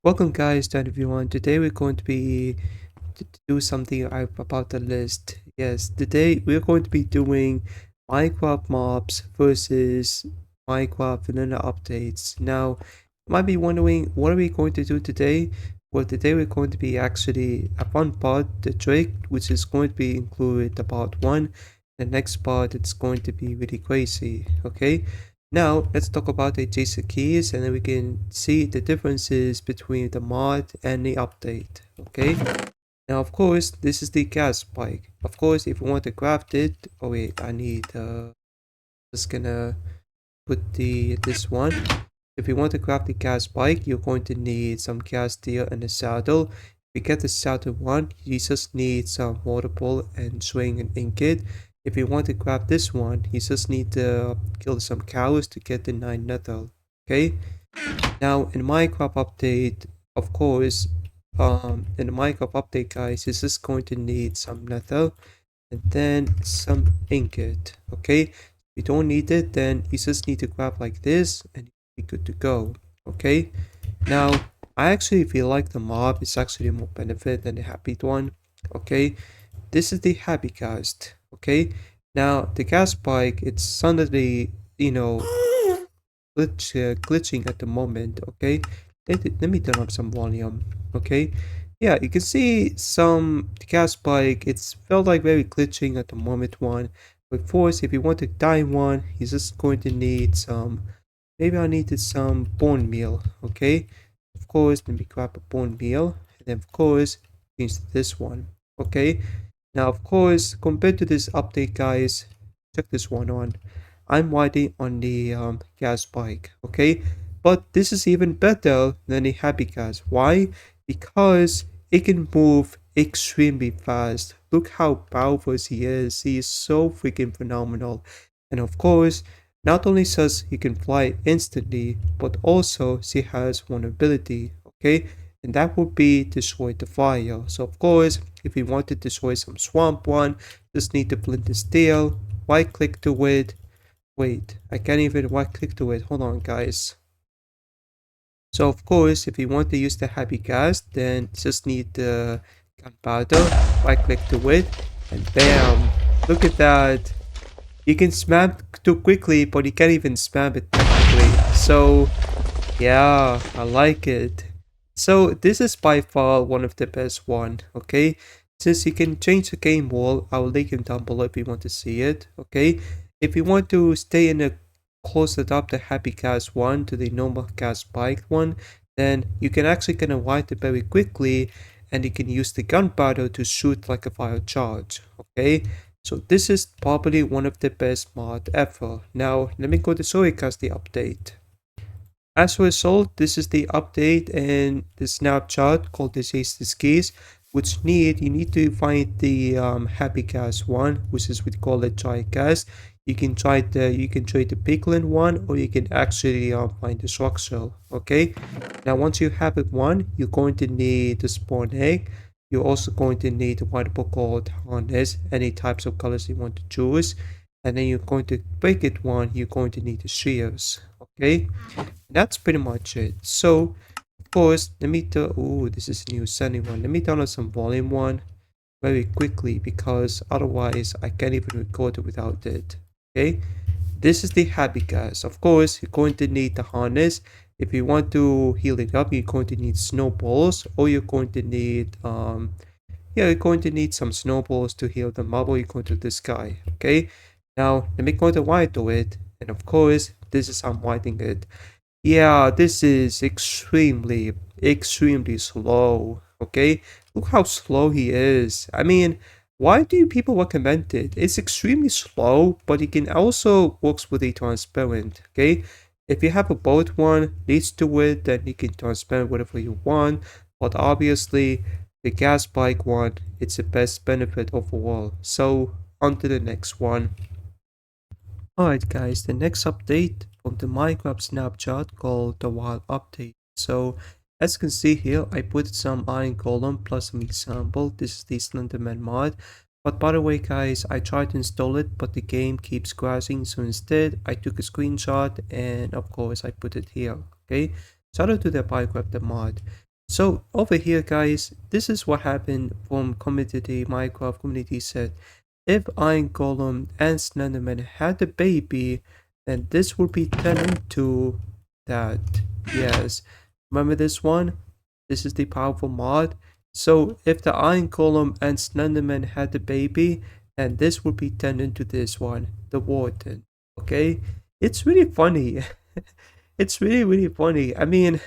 Welcome guys to everyone. Today we're going to be to do something about the list. Yes, today we're going to be doing Minecraft mobs versus Minecraft vanilla updates. Now, you might be wondering what are we going to do today? Well, today we're going to be actually a fun part, the trick, which is going to be included the part one. The next part it's going to be really crazy. Okay. Now, let's talk about the adjacent keys and then we can see the differences between the mod and the update. Okay. Now, of course, this is the gas spike. Of course, if you want to craft it, oh wait, I need, just gonna put this one. If you want to craft the gas bike, you're going to need some gas steel and a saddle. If you get the saddle one, you just need some water ball and swing and ingot. If you want to craft this one, you just need to kill some cows to get the 9 nether. Okay? Now in Minecraft update, of course, in the Minecraft update guys, you're just going to need some nether and then some ingot. Okay, if you don't need it, then you just need to grab like this and you'll be good to go. Okay, now I actually feel like the mob is actually more benefit than the happy one. Okay, this is the happy cast. Okay, now the gas spike, it's suddenly, glitching at the moment. Okay, let me turn up some volume. Okay, yeah, you can see some the gas spike. It's felt like very glitching at the moment one. But of course, if you want to dye one, you're just going to need some. Maybe I needed some bone meal. Okay, of course, let me grab a bone meal, and then of course change to this one. Okay, now of course compared to this update, guys, check this one on. I'm riding on the gas bike, okay? But this is even better than the happy gas. Why? Because it can move extremely fast. Look how powerful he is. He is so freaking phenomenal. And of course, not only says he can fly instantly, but also she has one ability, okay? And that would be destroy the fire. So of course, if you want to destroy some swamp one, just need to flint and steel, right click to it. Wait, I can't even right click to it. Hold on, guys. So of course, if you want to use the happy gas, then just need the gunpowder, right click to it, and bam! Look at that. You can spam too quickly, but you can't even spam it technically. So yeah, I like it. So this is by far one of the best one, okay? Since you can change the game wall, I will link it down below if you want to see it, okay? If you want to stay in a close it up the happy cast one to the normal cast bike one, then you can actually kind of wipe it very quickly and you can use the gunpowder to shoot like a fire charge, okay? So this is probably one of the best mod ever. Now let me go to Storycast the update. As a result, this is the update and the snapshot called the Chase the Skis, which you need to find the happy cast one, which is we call it try cast. You can trade the piglin one, or you can actually find the structural. Okay, now once you have it one, you're going to need the spawn egg. You're also going to need the white book called harness, any types of colors you want to choose, and then you're going to break it one. You're going to need the shears. Okay, that's pretty much it. So of course, let me turn. Oh, this is a new sunny one. Let me turn on some volume one very quickly because otherwise I can't even record it without it. Okay, this is the happy gas. Of course, you're going to need the harness. If you want to heal it up, you're going to need snowballs, or you're going to need yeah, you're going to need some snowballs to heal the mob, or you're going to this guy. Okay, now let me go to white to it, and of course, this is how I'm whiting it. Yeah, this is extremely slow. Okay, look how slow he is. I mean, why do people recommend it? It's extremely slow, but it can also works with a transparent. Okay, if you have a boat one leads to it, then you can transparent whatever you want. But obviously, the gas bike one, it's the best benefit overall. So on to the next one. Alright guys, the next update from the Minecraft snapshot called the wild update. So as you can see here, I put some iron golem plus some example. This is the Slenderman mod. But by the way guys, I tried to install it but the game keeps crashing, so instead I took a screenshot and of course I put it here. Okay, shout out to the Minecraft the mod. So over here, guys, this is what happened from community, Minecraft community said. If Iron Golem and Slenderman had a baby, then this would be turned into that. Yes. Remember this one? This is the powerful mod. So if the Iron Golem and Slenderman had a baby, then this would be turned into this one, the Warden. Okay? It's really funny. It's really, really funny. I mean,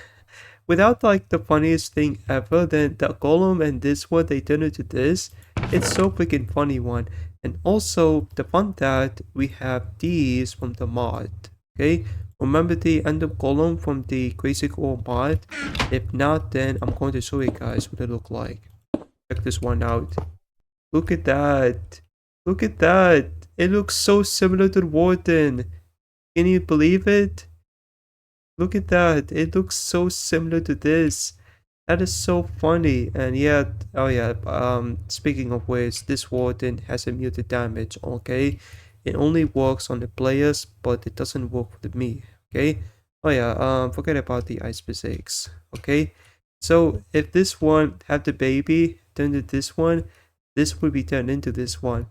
without like the funniest thing ever, then the Golem and this one, they turn into this. It's so freaking funny one. And also the fun that we have these from the mod. Okay, remember the end of Golem from the Crazy Core mod? If not, then I'm going to show you guys what it look like. Check this one out. Look at that. Look at that. It looks so similar to the Warden. Can you believe it? Look at that. It looks so similar to this. That is so funny. And yeah, oh yeah, speaking of which, this warden has a muted damage, okay? It only works on the players, but it doesn't work with me, okay? Oh yeah, forget about the ice physics, okay? So if this one had the baby turned into this one, this will be turned into this one.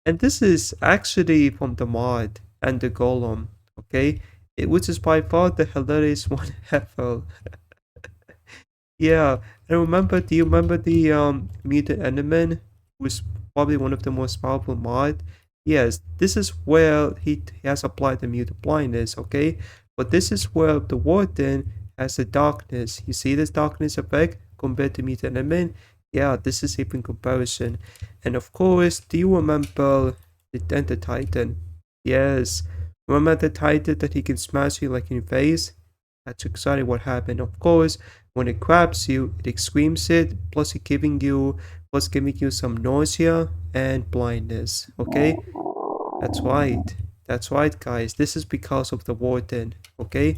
And this is actually from the mod and the golem, okay? Which is by far the hilarious one ever. Yeah, and remember, do you remember the mutant enderman, who is probably one of the most powerful mod? Yes, this is where he has applied the mutant blindness, okay? But this is where the warden has the darkness. You see this darkness effect compared to mutant enderman? Yeah, this is even comparison. And of course, do you remember the Enter Titan? Yes, remember the Titan that he can smash you like in your face? That's exactly what happened. Of course, when it grabs you, it screams it, plus giving you some nausea and blindness. Okay? That's right. That's right, guys. This is because of the warden. Okay?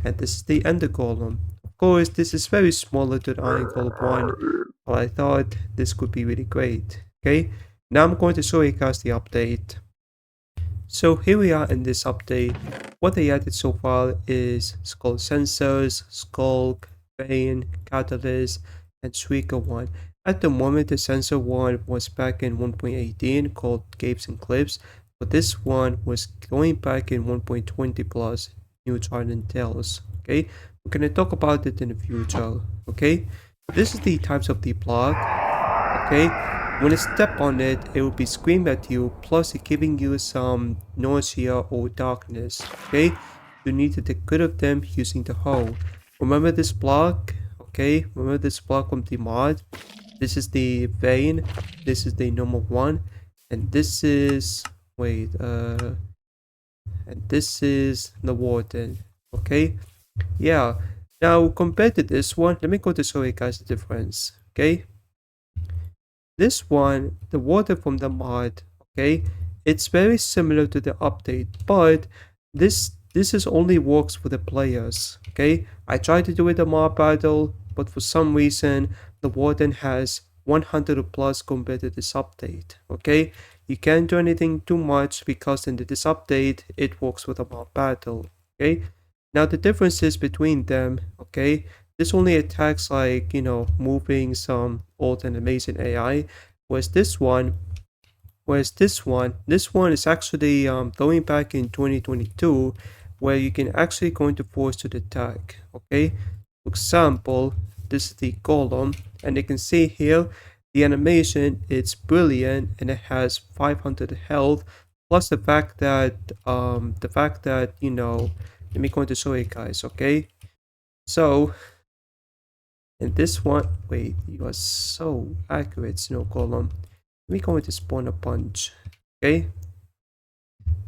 And this is the ender golem. Of course, this is very smaller to the iron golem one, but I thought this could be really great. Okay? Now I'm going to show you guys the update. So here we are in this update. What they added so far is Skull Sensors, Skulk, Vein, Catalyst, and Suica 1. At the moment, the sensor one was back in 1.18 called Capes and Clips, but this one was going back in 1.20 plus New Trident Tails. Okay, we're gonna talk about it in the future. Okay, this is the types of the block. Okay, when you step on it, it will be screaming at you, plus it giving you some nausea or darkness. Okay, you need to take good of them using the hoe. Remember this block? Okay, remember this block from the mod? This is the vein, this is the normal one, and this is, wait, and this is the warden. Okay, yeah. Now compared to this one, let me go to show you guys the difference. Okay, this one, the water from the mod, okay, it's very similar to the update, but this is only works for the players. Okay, I tried to do it a mod battle, but for some reason the warden has 100 plus compared to this update. Okay, you can't do anything too much because in this update it works with a mod battle. Okay, now the differences between them, okay, this only attacks like, you know, moving some old and amazing AI, whereas this one is actually going back in 2022, where you can actually go into force to the attack. Okay, for example, this is the golem, and you can see here the animation, it's brilliant and it has 500 health, plus the fact that, you know, let me go into show you guys. Okay, so and this one, wait, you are so accurate, Snow Golem. Let me go into Spawn a Punch. Okay.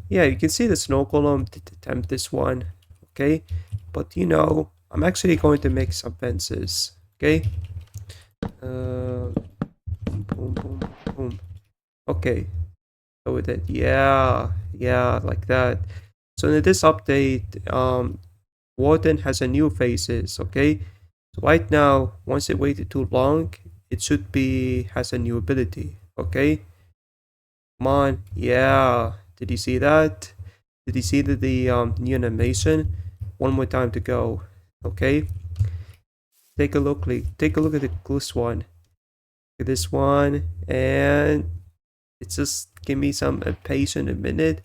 Yeah, you can see the Snow Golem did attempt this one. Okay. But you know, I'm actually going to make some fences. Okay. Boom, boom, boom. Okay. So with it, yeah, like that. So in this update, Warden has a new faces. Okay. So right now, once it waited too long, it should be has a new ability. Okay, come on, yeah. Did you see that? Did you see the new animation? One more time to go. Okay. take a look, like, take a look at this one. Look at this one, and it's just give me some patience a minute,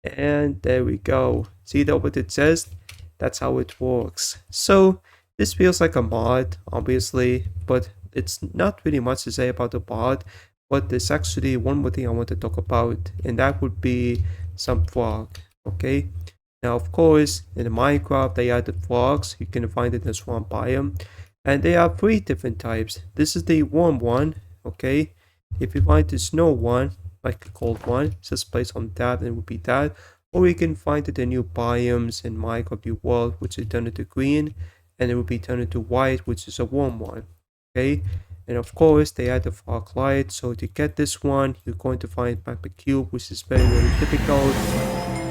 and there we go. See that what it says? That's how it works. So this feels like a mod, obviously, but it's not really much to say about the mod. But there's actually one more thing I want to talk about, and that would be some frog. Okay. Now, of course, in Minecraft, they added frogs. You can find it in the swamp biome, and they are three different types. This is the warm one. Okay. If you find the snow one, like the cold one, just place on that, and it would be that. Or we can find it in new biomes in Minecraft New World, which is turned into green, and it will be turned into white, which is a warm one. Okay, and of course they add the fog light. So to get this one, you're going to find magma cube, which is very difficult.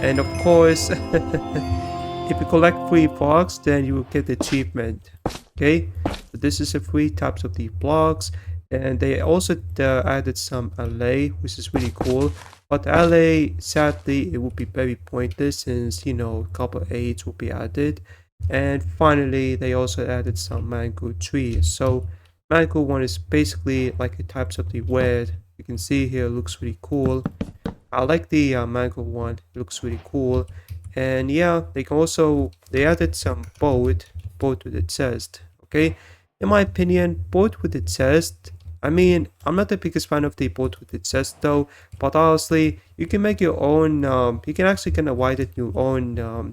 And of course, if you collect 3 blocks, then you will get the achievement. Okay, so this is the 3 types of the blocks. And they also added some LA, which is really cool. But LA, sadly, it would be very pointless since, you know, copper aids will be added. And finally, they also added some mango trees. So mango one is basically like the types of the wood. You can see here, it looks really cool. I like the mango one. It looks really cool. And yeah, they added some boat with the chest. Okay, in my opinion, boat with the chest. I mean, I'm not the biggest fan of the boat with the chest though. But honestly, you can make your own. You can actually kind of widen your own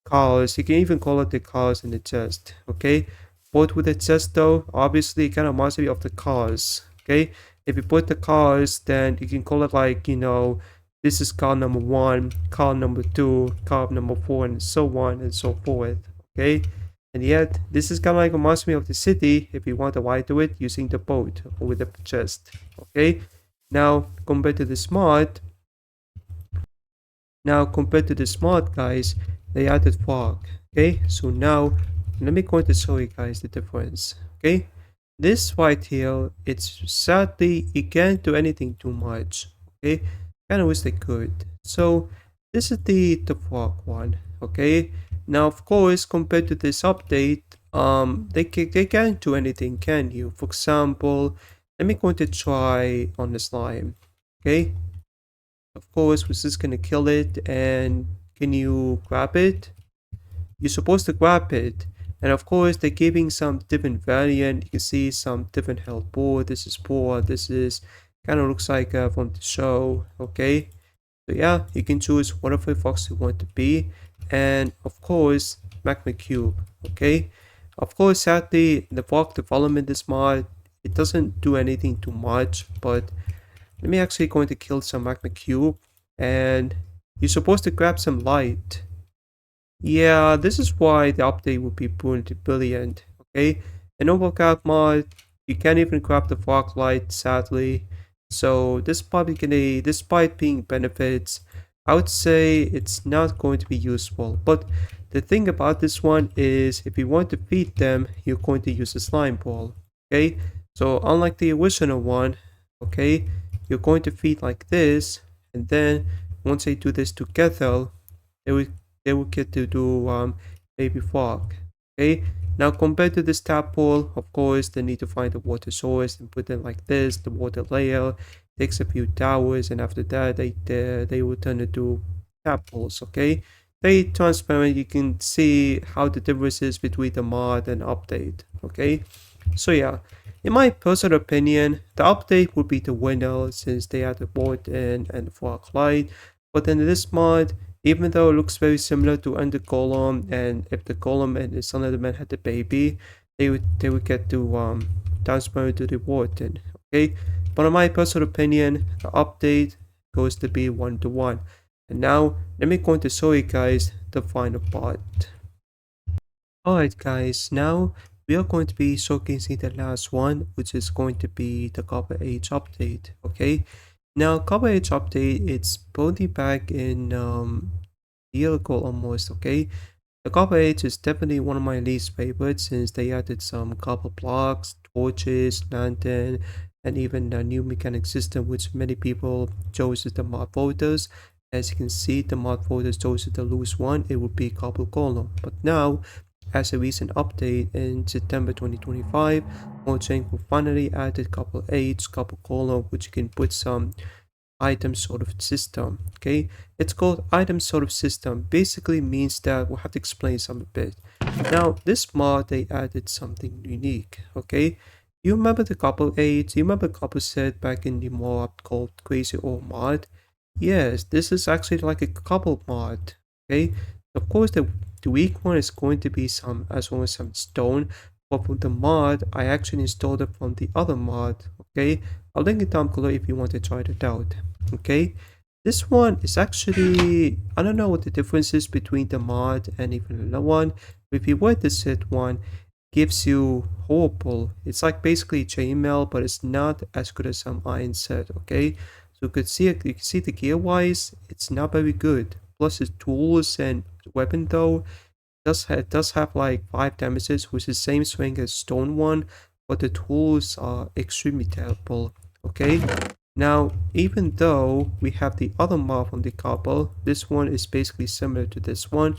cars. You can even call it the cars in the chest. Okay, boat with the chest though. Obviously, kind of reminds me of the cars. Okay, if you put the cars, then you can call it like, you know, this is car number 1, car number 2, car number 4, and so on and so forth. Okay, and yet this is kind of like reminds me of the city if you want to ride to it using the boat or with the chest. Okay, now compared to the smart, guys, they added fog. Okay, so now let me going to show you guys the difference. Okay, this right here, it's sadly you can't do anything too much. Okay, kind of wish they could. So this is the fog one. Okay, now of course compared to this update, they can't do anything, can you? For example, let me going to try on the slime. Okay, of course we're just gonna kill it, and can you grab it? You're supposed to grab it. And of course they're giving some different variant. You can see some different health board. This is poor, this is kind of looks like from the show. Okay, so yeah, you can choose whatever fox you want to be. And of course magma cube. Okay, of course sadly the block development is mod, it doesn't do anything too much, but let me actually going to kill some magma cube. And you're supposed to grab some light. Yeah, this is why the update would be brilliant. Okay, in overcast mod, you can't even grab the fog light, sadly. So this probably gonna, despite being benefits, I would say it's not going to be useful. But the thing about this one is, if you want to feed them, you're going to use a slime ball. Okay, so unlike the original one, okay, you're going to feed like this, and then once they do this together, they will get to do baby frog. Okay, now compared to this tadpole, of course they need to find the water source and put it like this. The water layer takes a few hours, and after that they will turn into tadpoles. Okay, they transparent. You can see how the difference is between the mod and update. Okay, so yeah, in my personal opinion, the update would be the winner since they add the board and the frog light. But in this mod, even though it looks very similar to Ender Golem, and if the Golem and the Slenderman had the baby, they would get to transfer to the Warden. Okay, but in my personal opinion, the update goes to be 1-to-1. And now let me going to show you guys the final part. Alright guys, now we are going to be showcasing the last one, which is going to be the Copper Age update. Okay, now Copper Age update, it's probably back in a year ago almost. Okay, the Copper Age is definitely one of my least favorites since they added some copper blocks, torches, lantern, and even a new mechanic system which many people chose as the mod voters. As you can see, the mod voters chose the loose one, it would be copper golem. But now as a recent update in September 2025, Mojang will finally added couple aids, couple column, which you can put some item sort of system. Okay, it's called item sort of system. Basically means that we'll have to explain some a bit. Now this mod they added something unique. Okay, you remember the couple aids? You remember couple said back in the mod called Crazy Old Mod? Yes, this is actually like a couple mod. Okay, of course the weak one is going to be some as well as some stone, but for the mod I actually installed it from the other mod. Okay, I'll link it down below if you want to try it out. Okay, this one is actually, I don't know what the difference is between the mod and even another one. If you were to set one, gives you horrible, it's like basically chainmail, but it's not as good as some iron set. Okay, so you can see the gear wise, it's not very good. Plus its tools and weapon though, it does have like 5 damages, which is the same swing as stone one, but the tools are extremely terrible. Okay, now even though we have the other mod on the couple, this one is basically similar to this one,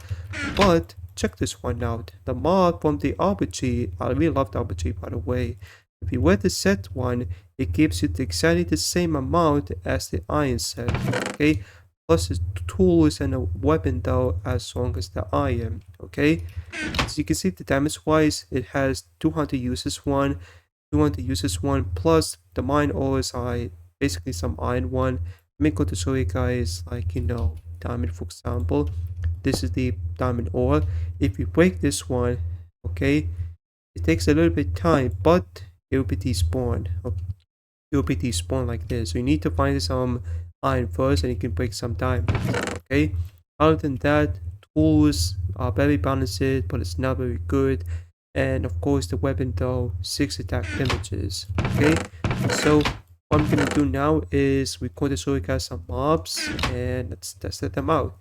but check this one out. The mod from the RPG, I really love the RPG by the way. If you were to set one, it gives you exactly the same amount as the iron set. Okay, plus the tools and a weapon though as long as the iron. Okay, as you can see the damage wise, it has 200 uses one, 200 uses one, plus the mine ores are basically some iron one. Let me go to show you guys, like, you know, diamond for example. This is the diamond ore. If you break this one, okay, it takes a little bit time, but it will be despawned. It will be despawned like this. So you need to find some iron first and you can break some diamonds. Okay, other than that, tools are very balanced, but it's not very good. And of course the weapon though, 6 attack damages. Okay, so what I'm gonna do now is we're going to show you guys some mobs and let's test them out.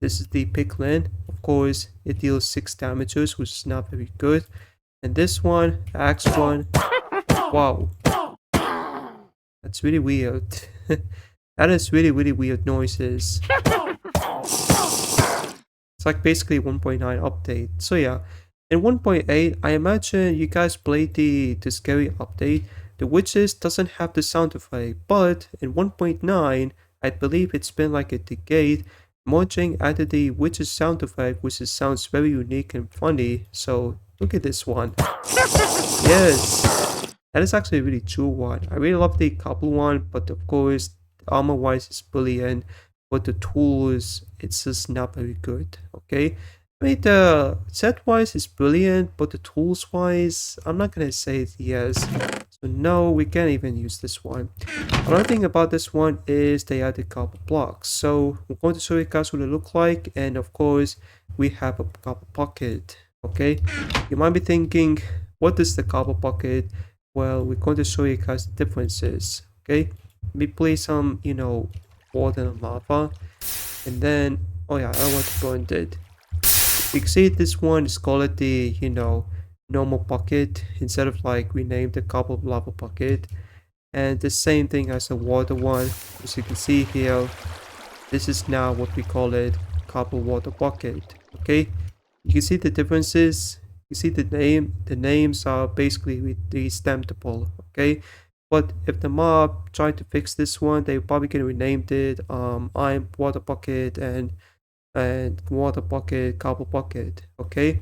This is the piglin. Of course it deals 6 damages, which is not very good. And this one, the axe one, wow, that's really weird. That is really weird noises. It's like basically 1.9 update. So yeah, in 1.8, I imagine you guys played the scary update. The witches doesn't have the sound effect, but in 1.9, I believe it's been like a decade. Mojang added the witches sound effect, which sounds very unique and funny. So look at this one. Yes, that is actually a really true one. I really love the couple one, but of course, armor wise is brilliant, but the tools, it's just not very good. Okay, I mean the set wise is brilliant, but the tools wise, I'm not gonna say it yes. So no, we can't even use this one. Another thing about this one is they added copper blocks. So I'm going to show you guys what it look like, and of course we have a copper pocket. Okay, you might be thinking, what is the copper pocket? Well, we're going to show you guys the differences. Okay, we play some, you know, water and lava, and then, oh yeah, I want to burn it. You can see this one is called the, you know, normal bucket instead of like we named the copper lava bucket. And the same thing as the water one. As you can see here, this is now what we call it, copper water bucket. Okay, you can see the differences. You see the names are basically with the stampable. Okay, but if the mob tried to fix this one, they probably can rename it iron water bucket and water bucket, copper bucket. Okay,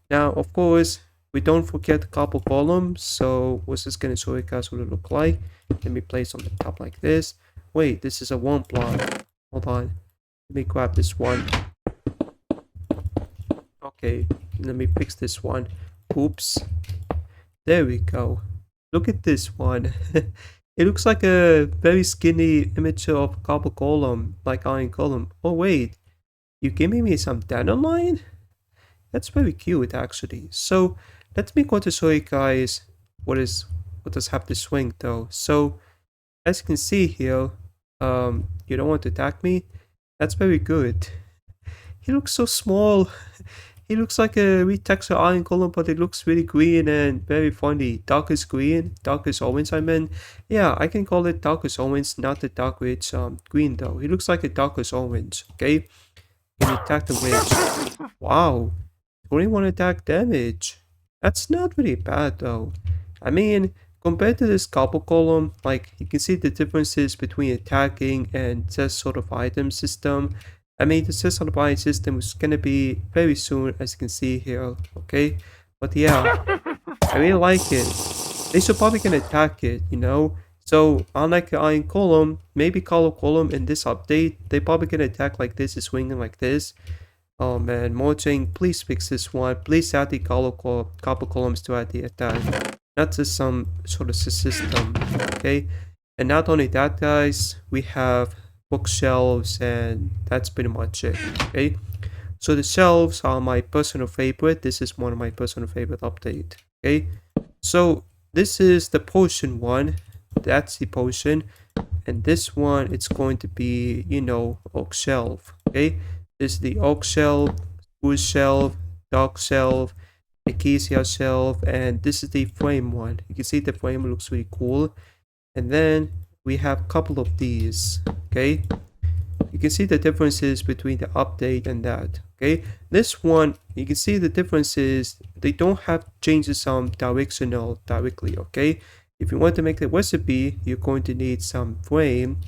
now of course we don't forget the copper column, so we're just gonna show you guys what it look like. Let me place on the top like this. Wait, this is a one block. Hold on, let me grab this one. Okay, let me fix this one. Oops, there we go. Look at this one. It looks like a very skinny image of copper column, like iron column. Oh wait, you giving me some dandelion? That's very cute actually. So let me go to show you guys what does have the swing though. So as you can see here, you don't want to attack me. That's very good. He looks so small. He looks like a retextured iron column, but it looks really green and very funny. Darkest green, darkest orange I meant. Yeah, I can call it darkest orange, not the dark rich green though. He looks like a darkest orange, okay? When you attack the witch. Wow. 21 attack damage. That's not really bad though. I mean, compared to this copper column, like you can see the differences between attacking and chest sort of item system. I mean, the chest sort of item system is gonna be very soon, as you can see here, okay? But yeah, I really like it. They should probably can attack it, you know? So, unlike the Iron Column, maybe Color Column in this update, they probably can attack like this, swinging like this. Oh man, Mojang, please fix this one. Please add the copper columns to add the attack. Not just some sort of system, okay? And not only that, guys, we have bookshelves, and that's pretty much it, okay? So the shelves are my personal favorite. This is one of my personal favorite update, okay? So this is the potion one. That's the potion. And this one, it's going to be, you know, oak shelf, okay? This is the oak shelf, spruce shelf, dark shelf, acacia shelf, and this is the frame one. You can see the frame looks really cool. And then we have a couple of these, okay? You can see the differences between the update and that, okay? This one, you can see the differences. They don't have changes some directional directly, okay? If you want to make the recipe, you're going to need some frame.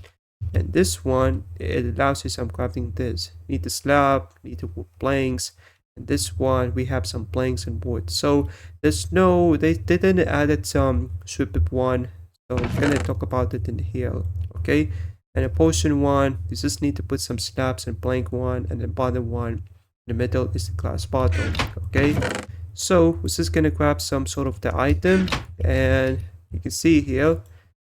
And this one, it allows you some crafting this. Need the slab, need the wood planks. And this one, we have some planks and wood. So there's no, they didn't added some stripped one. So I'm gonna talk about it in here, okay? And a potion one, you just need to put some slabs and plank one, and the bottom one in the middle is the glass bottle, okay? So we're just gonna grab some sort of the item, and you can see here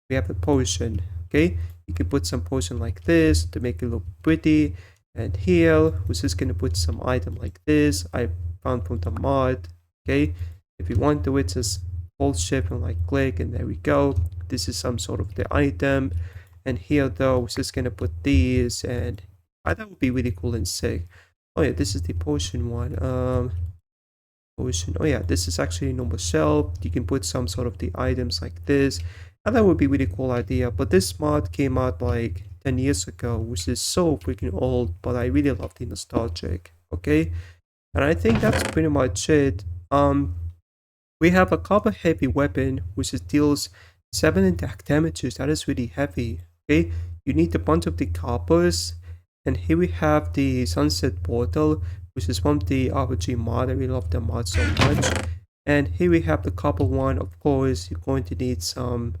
we have the potion, okay? You can put some potion like this to make it look pretty, and here we're just gonna put some item like this I found from the mod, okay? If you want to, it, just hold shift and like click, and there we go. This is some sort of the item. And here though, we're just gonna put these, and that would be really cool and sick. Oh yeah, this is the potion one. Potion. Oh yeah, this is actually a normal shelf. You can put some sort of the items like this, and that would be really cool idea. But this mod came out like 10 years ago, which is so freaking old. But I really love the nostalgic. Okay, and I think that's pretty much it. We have a copper heavy weapon, which is deals 7 attack damages. That is really heavy. Okay, you need a bunch of the coppers, and here we have the sunset portal, which is from the RPG mod. I really love the mod so much. And here we have the copper one. Of course, you're going to need some.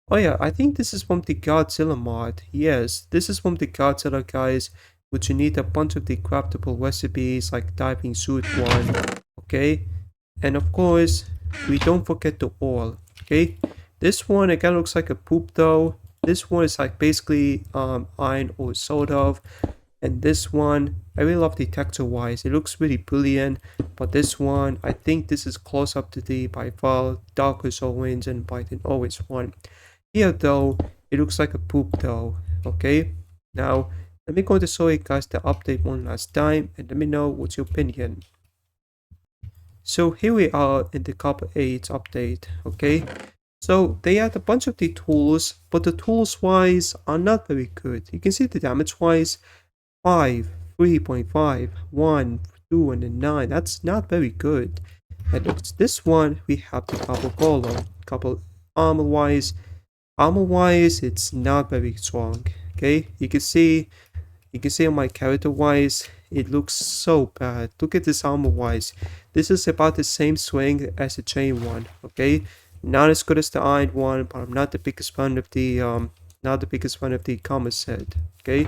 Oh yeah, I think this is from the Godzilla mod. Yes, this is from the Godzilla, guys, which you need a bunch of the craftable recipes like diving suit one. Okay, and of course, we don't forget the oil. Okay, this one again looks like a poop though. This one is like basically iron ore sort of. And this one, I really love the texture wise. It looks really brilliant. But this one, I think this is close up to the by far darkest orange and by the always one. Here though, it looks like a poop though. Okay. Now, let me go to show you guys the update one last time, and let me know what's your opinion. So here we are in the Copper 8 update. Okay. So they add a bunch of the tools, but the tools wise are not very good. You can see the damage wise 5, 3.5, 1, 2, and then 9. That's not very good. And it's this one, we have the couple column. Couple armor wise, it's not very strong. Okay, you can see on my character wise, it looks so bad. Look at this armor wise. This is about the same swing as the chain one. Okay, not as good as the iron one, but I'm not the biggest fan of the combat set. Okay.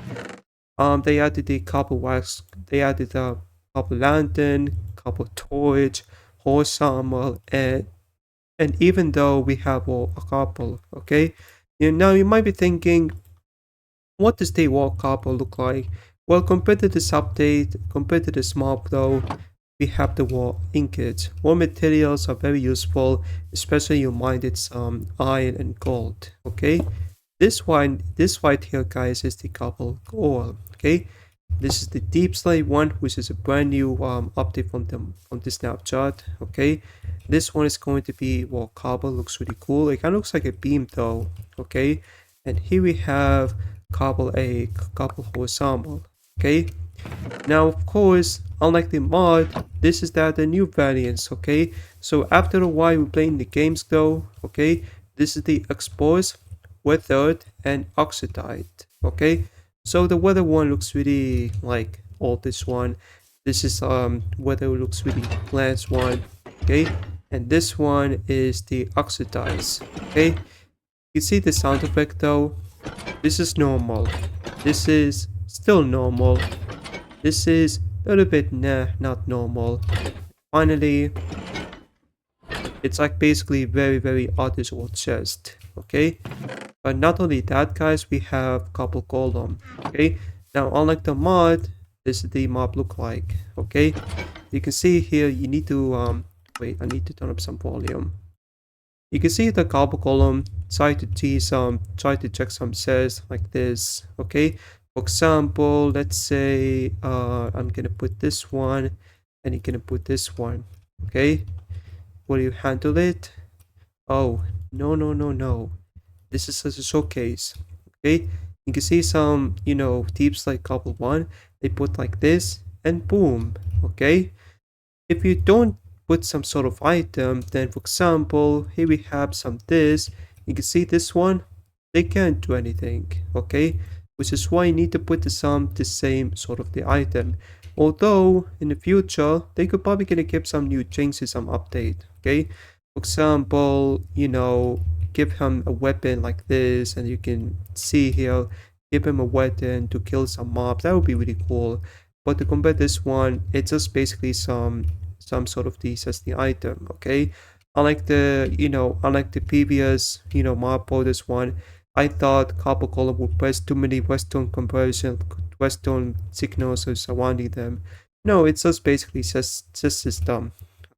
They added the copper wax, they added a copper lantern, copper torch, horse armor, and even though we have a couple, okay? Now you might be thinking, what does the wall copper look like? Well, compared to this update, compared to this mob though, we have the wall ingots. Raw materials are very useful, especially you mined some iron and gold, okay? This right here, guys, is the copper ore. Okay, this is the deep slate one, which is a brand new update from the snapshot. Okay, this one is going to be copper. Looks really cool. It kind of looks like a beam though. Okay, and here we have copper horse armor. Okay, now of course unlike the mod, this is the new variants, okay? So after a while we're playing the games though, okay? This is the exposed, weathered, and oxidized, okay? So the weather one looks really like old, this one. This is weather looks really glass one, okay? And this one is the oxidized, okay? You see the sound effect though? This is normal. This is still normal. This is a little bit not normal. Finally, it's like basically very artist old chest. Okay? But not only that guys, we have couple column. Okay? Now unlike the mod, this is the mob look like. Okay? You can see here you need to wait, I need to turn up some volume. You can see the copper column, try to check some cells like this, okay? For example, let's say I'm gonna put this one and you're gonna put this one, okay? Will you handle it? Oh, no. This is as a showcase, okay? You can see some, tips like couple one, they put like this and boom, okay? If you don't put some sort of item, then for example, here we have some this, you can see this one, they can't do anything, okay? Which is why you need to put the same sort of the item. Although in the future, they could probably gonna give some new changes, some update, okay? For example, give him a weapon like this, and you can see here, give him a weapon to kill some mobs. That would be really cool. But to compare this one, it's just basically some sort of the item, okay? Unlike the previous, mob this one, I thought copper column would press too many Western signals surrounding them. No, it's just basically just system,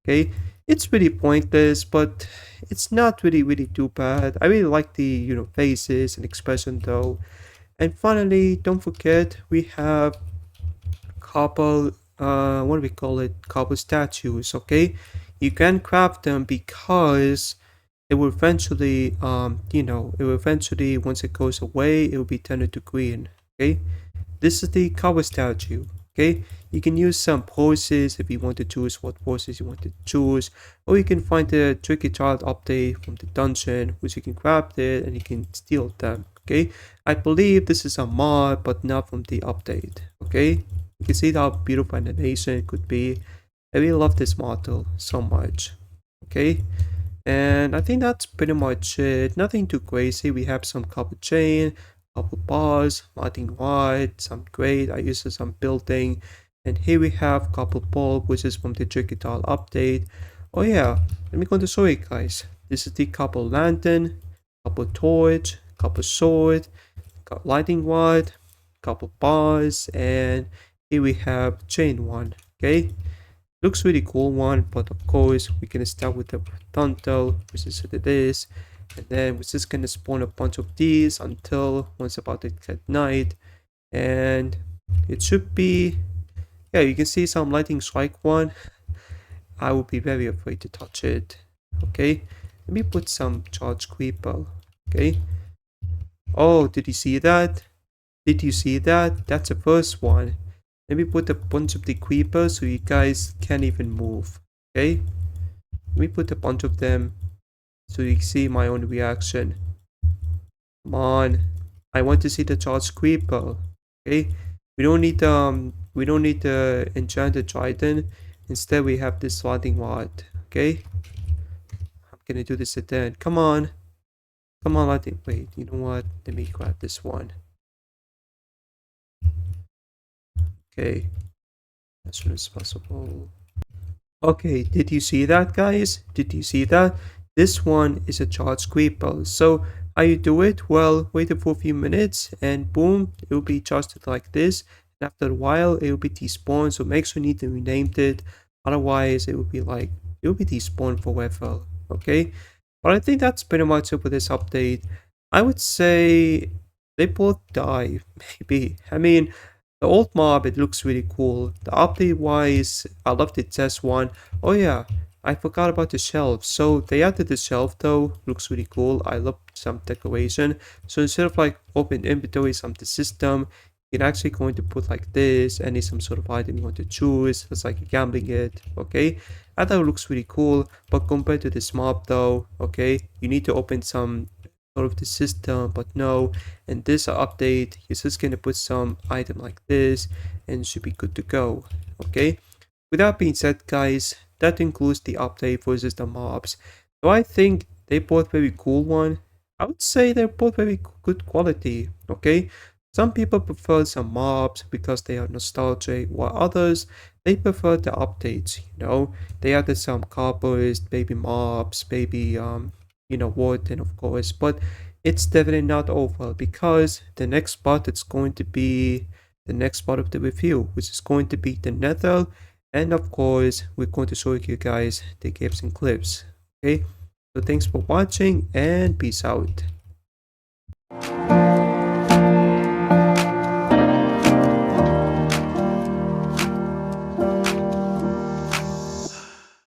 okay? It's really pointless, but it's not really too bad. I really like the, faces and expression though. And finally, don't forget, we have couple what do we call it, couple statues, okay? You can craft them because it will eventually once it goes away, it will be turned to green, okay? This is the cover statue, okay? You can use some poses if you want to choose what poses you want to choose, or you can find the tricky child update from the dungeon, which you can craft it and you can steal them, okay? I believe this is a mod, but not from the update, okay? You can see how beautiful animation it could be. I really love this model so much, okay? And I think that's pretty much it. Nothing too crazy. We have some copper chain, couple bars, lighting white, some great. I used some building. And here we have couple bulb, which is from the digital update. Oh yeah, let me go to show you guys. This is the couple lantern, couple torch, couple sword, got lighting white, couple bars, and here we have chain one, okay? Looks really cool one, but of course we can start with the horizontal, which is this, and then we're just gonna spawn a bunch of these until once about it at night, and it should be, yeah, you can see some lightning strike one. I would be very afraid to touch it, okay? Let me put some charge creeper, okay? Oh, did you see that? Did you see that? That's the first one. Let me put a bunch of the creepers so you guys can't even move, okay? Let me put a bunch of them so you can see my own reaction. Come on. I want to see the charged creeper, okay? We don't need the enchanted trident. Instead we have this sliding rod, okay? I'm gonna do this again. Come on. Come on, wait, you know what? Let me grab this one. Okay, as soon as possible. Okay, did you see that, guys? Did you see that? This one is a charged creeper. So how you do it? Well, wait for a few minutes and boom, it will be charged like this. And after a while, it will be despawned. So make sure you need to rename it. Otherwise, it will be despawned forever. Okay, but I think that's pretty much it for this update. I would say they both die, maybe. I mean, the old mob, it looks really cool. The update wise, I love the test one. Oh yeah, I forgot about the shelf. So they added the shelf though, looks really cool. I love some decoration. So instead of like open inventory, some the system, you can actually going to put like this, any some sort of item you want to choose. It's like gambling it, okay? I thought it looks really cool, but compared to this mob though, okay, you need to open some sort of the system, but no. And this update, you're just gonna put some item like this, and it should be good to go, okay? With that being said, guys, that includes the update versus the mobs. So I think they both very cool one. I would say they're both very good quality, okay? Some people prefer some mobs because they are nostalgic, while others, they prefer the updates, you know? They added some coppers, baby mobs, baby, wood, and of course, but it's definitely not over because the next part it's going to be the next part of the review, which is going to be the nether, and of course, we're going to show you guys the clips and clips. Okay, so thanks for watching and peace out.